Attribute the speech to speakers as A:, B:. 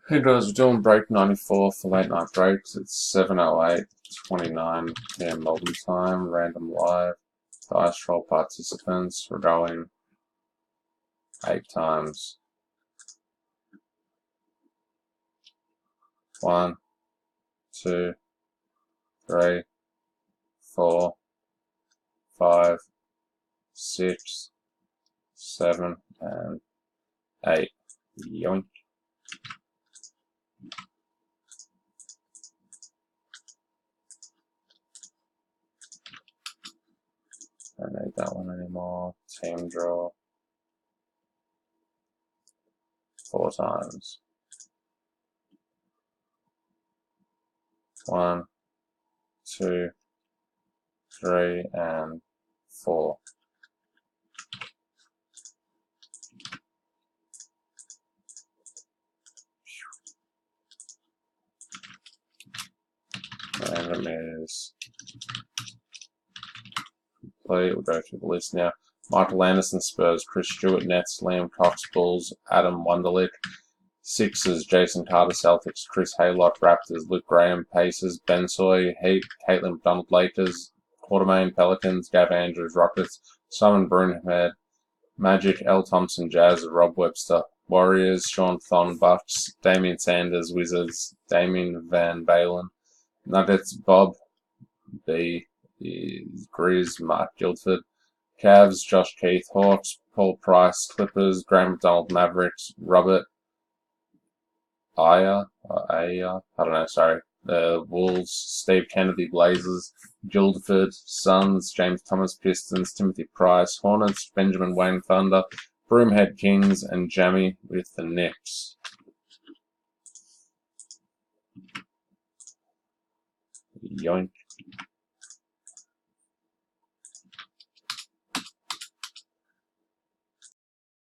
A: Hey guys, we're doing break 94 for late night breaks. It's 7:08, 29 p.m. Melbourne time, random live. Dice roll participants, we're going 8 times. 1, 2, 3, 4, 5, 6, 7, and 8. Yoink. Don't need that one anymore. Team draw. 4 times. 1, 2, 3, and 4. Random is complete. We'll go through the list now. Michael Anderson, Spurs. Chris Stewart, Nets. Liam Cox, Bulls. Adam Wunderlich, Sixers. Jason Carter, Celtics. Chris Haylock, Raptors. Luke Graham, Pacers. Ben Soy, Heat. Caitlin McDonald, Lakers. Quartermain, Pelicans. Gav Andrews, Rockets. Simon Broomhead, Magic. L. Thompson, Jazz. Rob Webster, Warriors. Sean Thon, Bucks. Damian Sanders, Wizards. Damien Van Balen, Nuggets. Bob B is Grizz, Mark Guildford. Cavs, Josh Keith. Hawks, Paul Price. Clippers, Graham McDonald, Mavericks. Robert Aya, I don't know, sorry. Wolves, Steve Kennedy, Blazers. Guildford, Suns. James Thomas, Pistons. Timothy Price, Hornets. Benjamin Wayne, Thunder. Broomhead, Kings, and Jamie with the Knicks. Yoink.